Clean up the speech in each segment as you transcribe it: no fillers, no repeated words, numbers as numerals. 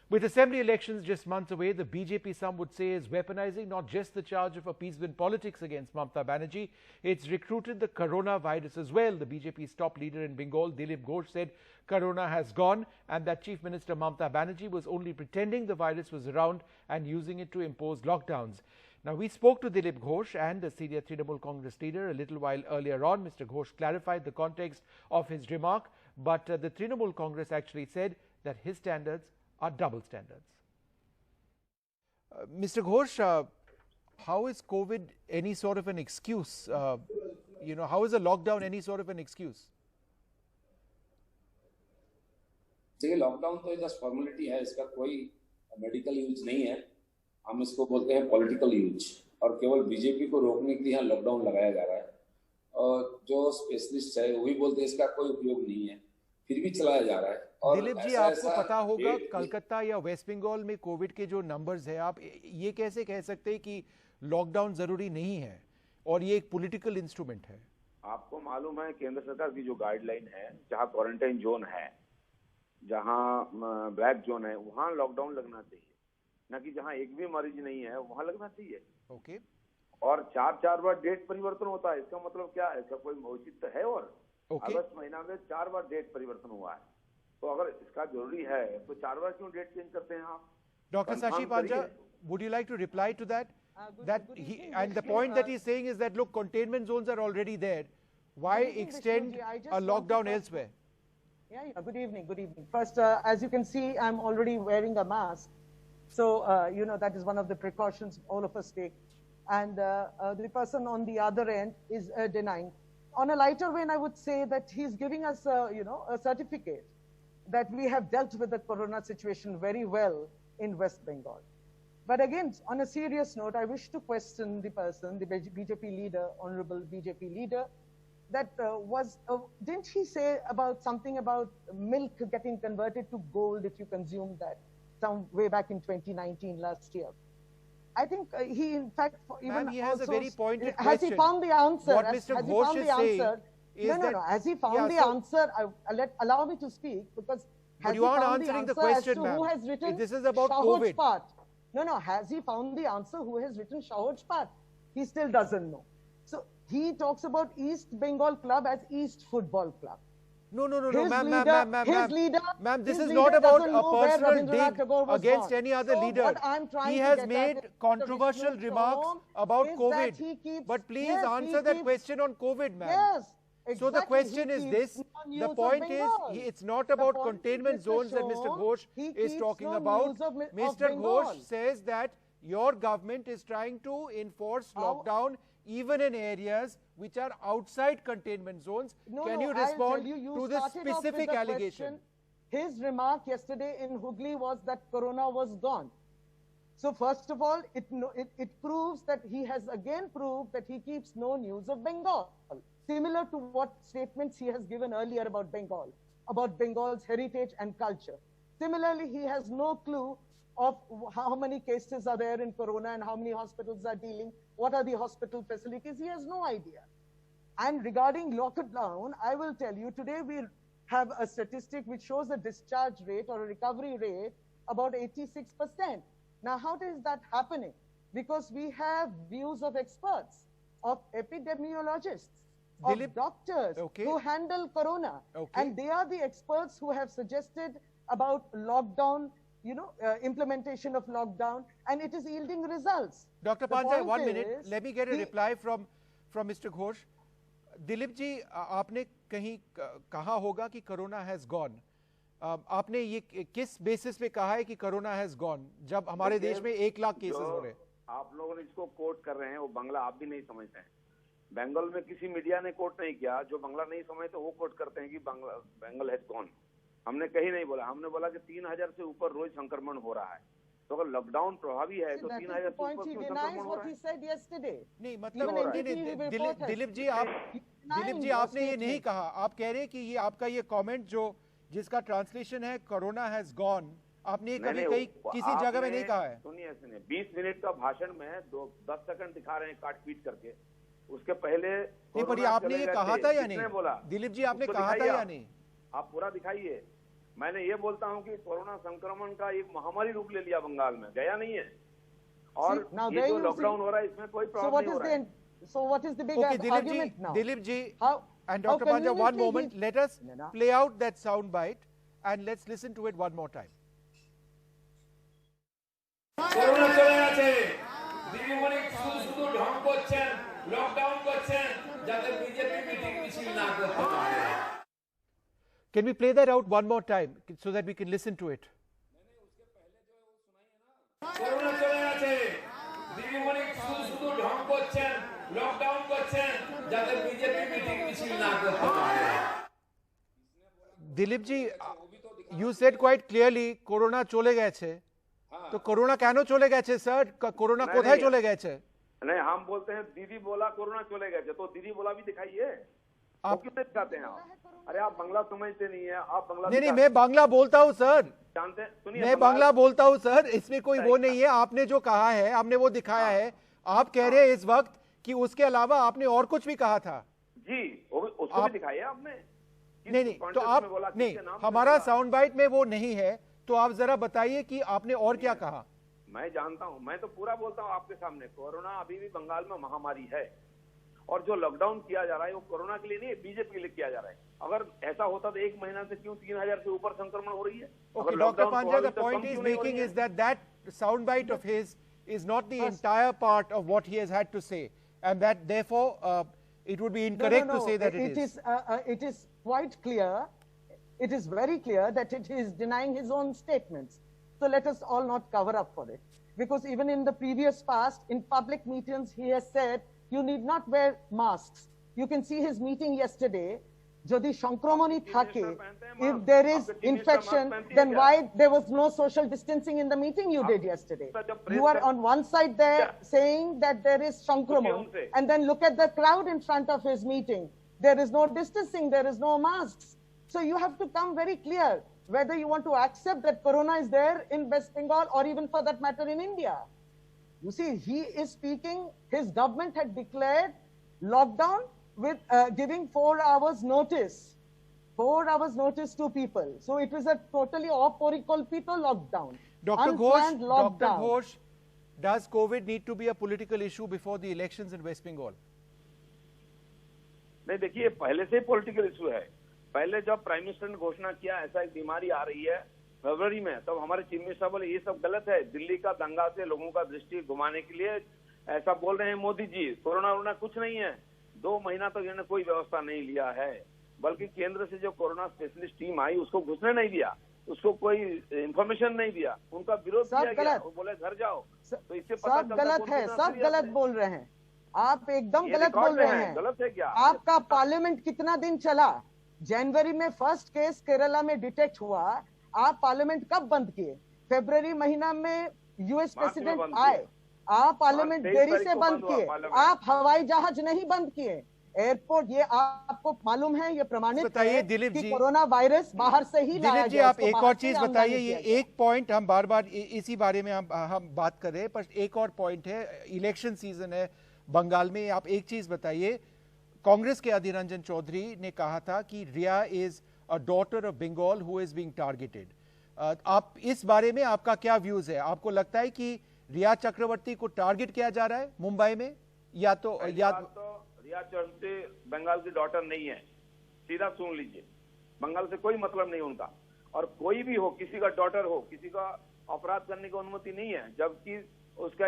With assembly elections just months away, the BJP, some would say, is weaponizing not just the charge of appeasement politics against Mamata Banerjee, it's recruited the coronavirus as well. The BJP's top leader in Bengal, Dilip Ghosh, said corona has gone and that Chief Minister Mamata Banerjee was only pretending the virus was around and using it to impose lockdowns. Now, we spoke to Dilip Ghosh and the senior Trinamool Congress leader a little while earlier on. Mr. Ghosh clarified the context of his remark, but the Trinamool Congress actually said that his standards are double standards. Mr. Ghosh, how is COVID any sort of an excuse? How is a lockdown any sort of an excuse? देखिए, lockdown तो just formality है, इसका कोई medical use नहीं है। हम इसको बोलते हैं पॉलिटिकल यूज, और केवल बीजेपी को रोकने के लिए यहाँ लॉकडाउन लगाया जा रहा है। और जो स्पेशलिस्ट है वो भी बोलते हैं इसका कोई उपयोग नहीं है, फिर भी चलाया जा रहा है। दिलीप जी, आपको पता होगा कलकत्ता या वेस्ट बंगाल में कोविड के जो नंबर्स है, आप ये कैसे कह सकते हैं कि लॉकडाउन जरूरी नहीं है और ये एक पॉलिटिकल इंस्ट्रूमेंट है? आपको मालूम है केंद्र सरकार की जो गाइडलाइन है, जहां क्वारंटाइन जोन है, जहां ब्लैक जोन है, वहां लॉकडाउन लगना चाहिए, न कि जहां एक भी मरीज नहीं है वहां लगना चाहिए। ओके। और 4 बार डेट परिवर्तन होता है, इसका मतलब क्या है? इसका कोई औचित्य है? और अगस्त महीना में 4 बार डेट परिवर्तन हुआ है, तो अगर इसका जरूरी है तो 4 बार क्यों डेट चेंज करते हैं आप? Dr. Shashi Panja, would you like to reply to that? And the point that he's saying is that, look, containment zones are already there. Why extend a lockdown elsewhere? Yeah, good evening, good evening. First, as you can see, I'm already wearing a mask. So, that is one of the precautions all of us take. And the person on the other end is denying. On a lighter vein, I would say that he's giving us, a certificate that we have dealt with the corona situation very well in West Bengal. But again, on a serious note, I wish to question the person, the BJP leader, honorable BJP leader, that didn't he say about something about milk getting converted to gold if you consume that, some way back in 2019, last year? I think he, in fact, even he has a very pointed question. Has he found the answer? What Mr. Ghosh is saying is no. Has he found the answer? Allow me to speak, because but you aren't answering the question, ma'am. This is about COVID. Part? No. Has he found the answer? Who has written Shahoj Part? He still doesn't know. So he talks about East Bengal Club as East Football Club. No, ma'am, this is not about a personal dig against any other leader. He has made controversial remarks about COVID. But please answer that question on COVID, ma'am. Yes. Exactly. So the question is this, the point is, it's not about containment zones that Mr. Ghosh is talking about. Mr. Ghosh says that your government is trying to enforce lockdown even in areas which are outside containment zones. Can you respond to this specific allegation? His remark yesterday in Hooghly was that corona was gone. So first of all, it proves that he has again proved that he keeps no news of Bengal. Similar to what statements he has given earlier about Bengal, about Bengal's heritage and culture. Similarly, he has no clue of how many cases are there in corona and how many hospitals are dealing, what are the hospital facilities. He has no idea. And regarding lockdown, I will tell you, today we have a statistic which shows a discharge rate or a recovery rate about 86%. Now, how is that happening? Because we have views of experts, of epidemiologists, of doctors who handle corona. And they are the experts who have suggested about lockdown, implementation of lockdown, and it is yielding results. Dr. Panja, 1 minute. Let me get a reply from Mr. Ghosh. Dilip ji, आपने कहीं कहा होगा कि corona has gone. आपने ये किस basis पे कहा है कि कोरोना हैज गॉन, जब हमारे देश में 1 लाख केसेस हो रहे हैं? आप लोगों ने इसको कोट कर रहे हैं, वो बांग्ला आप भी नहीं समझते हैं। बंगाल में किसी मीडिया ने कोट नहीं किया, जो बांग्ला नहीं समझते वो कोट करते हैं कि बंगाल हैज गॉन। हमने कहीं नहीं बोला, हमने बोला कि 3000 से ऊपर रोज संक्रमण हो रहा है। तो अगर लॉकडाउन प्रभावी है तो 3000 से ऊपर क्यों संक्रमण हो रहा है? नहीं, मतलब दिलीप जी आपने ये नहीं कहा। आप कह रहे हैं कि ये आपका ये कमेंट जिसका ट्रांसलेशन है कोरोना हैज गॉन, आपने कभी कहीं किसी जगह में नहीं कहा है। सुनिए 20 मिनट का भाषण में 10 सेकंड दिखा रहे हैं काट पीट करके, उसके पहले नहीं, पर आपने ये कहा था या नहीं? दिलीप जी, आपने कहा था या नहीं? आप पूरा दिखाइए। मैंने ये बोलता हूँ कि कोरोना संक्रमण का एक महामारी रूप ले लिया बंगाल में, गया नहीं है। और ये जो लॉकडाउन हो रहा है इसमें कोई प्रॉब्लम नहीं हो रहा है। So what is the big argument now? Dilip ji, How, and Dr. Panja, one moment. he, Let us play out that sound bite and let's listen to it one more time. Corona চলে গেছে, দিদিমণি শুধু শুধু ঢং করছেন, lockdown করছেন, যাতে BJP meeting মিছিল না করতে পারে। Can we play that out one more time so that we can listen to it? Corona চলে গেছে, দিদিমণি শুধু শুধু ঢং করছেন, লকডাউন করছেন, যাতে বিজেপি মিটিং মিছিল না করতে পারে। Dilip ji, you said quite clearly corona chole geche. तो कोरोना क्यों चले गए सर? कोरोना कोথায় चले गए? नहीं, हम बोलते हैं दीदी बोला कोरोना चले गए, तो दीदी बोला भी दिखाइए। आप क्यों दिखाते हैं आप? अरे आप बांग्ला समझते नहीं है, आप बांग्ला नहीं, मैं बांग्ला बोलता हूँ सर, जानते हैं, सुनिए, मैं बांग्ला बोलता हूँ सर, इसमें कोई वो नहीं है। आपने जो कहा है आपने वो दिखाया है। आप कह रहे हैं इस वक्त कि उसके अलावा आपने और कुछ भी कहा था जी, उसको भी दिखाया आपने। नहीं, तो आप नहीं, हमारा साउंड बाइट में वो नहीं है, तो आप जरा बताइए कि आपने और क्या कहा। मैं जानता हूं, मैं तो पूरा बोलता हूं आपके सामने। कोरोना अभी भी बंगाल में महामारी है और जो लॉकडाउन किया जा रहा है वो कोरोना के लिए नहीं, बीजेपी के लिए किया जा रहा है। अगर ऐसा होता तो एक महीना से क्यों 3000 से ऊपर संक्रमण हो रही है? Okay, Dr. Panja, the point he's making is that sound bite of his is not the entire part of what he has had to say, and that therefore it would be incorrect to say that it is. It is quite clear. It is very clear that it is denying his own statements. So let us all not cover up for it. Because even in the previous past, in public meetings, he has said, you need not wear masks. You can see his meeting yesterday. Jodi Shankramani Thake, if there is infection, then why there was no social distancing in the meeting you did yesterday? You are on one side there saying that there is Shankraman, and then look at the crowd in front of his meeting. There is no distancing, there is no masks. So you have to come very clear whether you want to accept that corona is there in West Bengal or even for that matter in India. You see, he is speaking, his government had declared lockdown with giving 4 hours notice. 4 hours notice to people. So it was a totally aporikalpito lockdown. Dr. Ghosh, does COVID need to be a political issue before the elections in West Bengal? नहीं, देखिए पहले से political issue है। पहले जब prime minister ने घोषणा किया ऐसा एक बीमारी आ रही है फरवरी में, तब हमारे चीफ मिनिस्टर बोले ये सब गलत है, दिल्ली का दंगा से लोगों का दृष्टि घुमाने के लिए ऐसा बोल रहे हैं मोदी जी। कोरोना वोरोना कुछ नहीं है। 2 महीना तक इन्होंने कोई व्यवस्था नहीं लिया है, बल्कि केंद्र से जो कोरोना स्पेशलिस्ट टीम आई उसको घुसने नहीं दिया, उसको कोई इंफॉर्मेशन नहीं दिया, उनका विरोध किया गया, वो बोले घर जाओ। तो इससे पता सब गलत है, सब गलत बोल रहे हैं आप, एकदम गलत बोल रहे हैं। गलत है क्या? आपका पार्लियामेंट कितना दिन चला? जनवरी में फर्स्ट केस केरला में डिटेक्ट हुआ, आप पार्लियामेंट कब बंद किए? फरवरी महीना में यूएस प्रेसिडेंट आए, आप पार्लियामेंट देरी से बंद किए, आप हवाई जहाज नहीं बंद किए, एयरपोर्ट, ये आपको मालूम है, ये प्रमाणित है कि कोरोना वायरस बाहर से ही लाया दिलीप जी, आप एक और चीज बताइए। ये एक पॉइंट हम बार बार इसी बारे में हम बात कर रहे हैं, पर एक और पॉइंट है, इलेक्शन सीजन है बंगाल में। आप एक चीज बताइए, कांग्रेस के अधीर रंजन चौधरी ने कहा था कि Rhea is a daughter of Bengal who is being targeted. आप इस बारे में आपका क्या व्यूज है? आपको लगता है कि रिया चक्रवर्ती को टारगेट किया जा रहा है मुंबई में, या तो रिया चक्रवर्ती बंगाल की डॉटर नहीं है, सीधा सुन लीजिए, बंगाल से कोई मतलब नहीं उनका। और कोई भी हो, किसी का डॉटर हो, किसी का अपराध करने की अनुमति नहीं है। जबकि उसका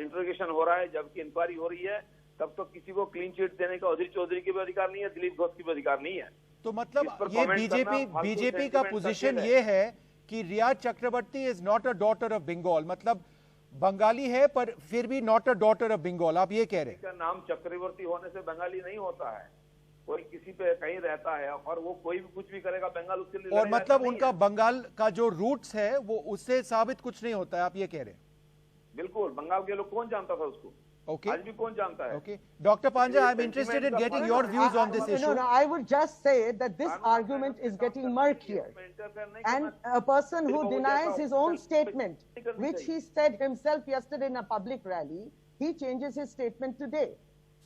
इंट्रोगेशन हो रहा है, जबकि इंक्वायरी हो रही है, तब तो किसी को क्लीन चिट देने का अधीर चौधरी की भी अधिकार नहीं है, दिलीप घोष की भी अधिकार नहीं है। तो मतलब ये बीजेपी का पोजीशन ये है कि Rhea Chakraborty is not a daughter of Bengal, मतलब बंगाली है पर फिर भी not a daughter of Bengal, आप ये कह रहे हैं? का नाम चक्रवर्ती होने से बंगाली नहीं होता है। कोई किसी पे कहीं रहता है और वो कोई भी कुछ भी करेगा, बंगाल उसके लिए, और मतलब उनका बंगाल का जो रूट्स है वो उससे साबित कुछ नहीं होता है, आप ये कह रहे हैं? बिल्कुल, बंगाल के लोग कौन जानता था उसको? Okay. आज भी कौन जानता है? Okay. Dr. Panja, I'm interested in getting your views on this issue. No, I would just say that this argument is getting murkier. And a person who denies his own statement, which he said himself yesterday in a public rally, he changes his statement today.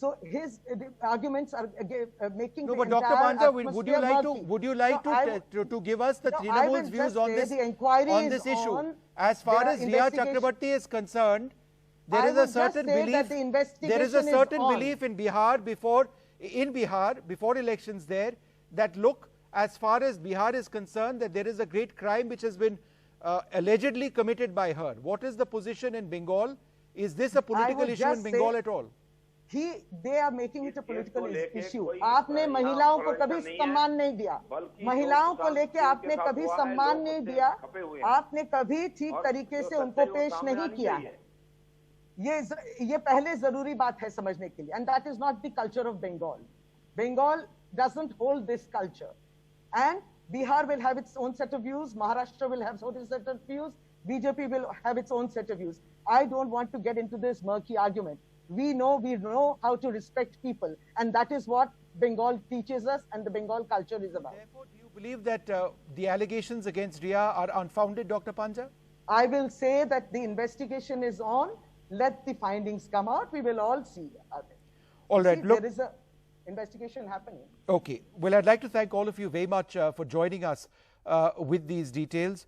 So his arguments are making No, the but Dr. entire Panja, would you atmosphere like murky. would you like to give us the Trinamool's views on this issue? As far as Riya Chakrabarti is concerned, there is a certain belief. There is a certain belief in Bihar before elections there that look, as far as Bihar is concerned, that there is a great crime which has been allegedly committed by her. What is the position in Bengal? Is this a political issue in Bengal at all? They are making it a political issue. आपने महिलाओं को कभी सम्मान नहीं दिया, महिलाओं को लेके आपने कभी सम्मान नहीं दिया, आपने कभी ठीक तरीके से उनको पेश नहीं किया है. ये पहले जरूरी बात है समझने के लिए. And that is not the culture of Bengal. Bengal doesn't hold this culture. And Bihar will have its own set of views, Maharashtra will have its own set of views, BJP will have its own set of views. I don't want to get into this murky argument. We know how to respect people, and that is what Bengal teaches us and the Bengal culture is about. Therefore, do you believe that the allegations against Riya are unfounded, Dr. Panja? I will say that the investigation is on. Let the findings come out. We will all see. All right. Look, there is an investigation happening. Okay. Well, I'd like to thank all of you very much for joining us with these details.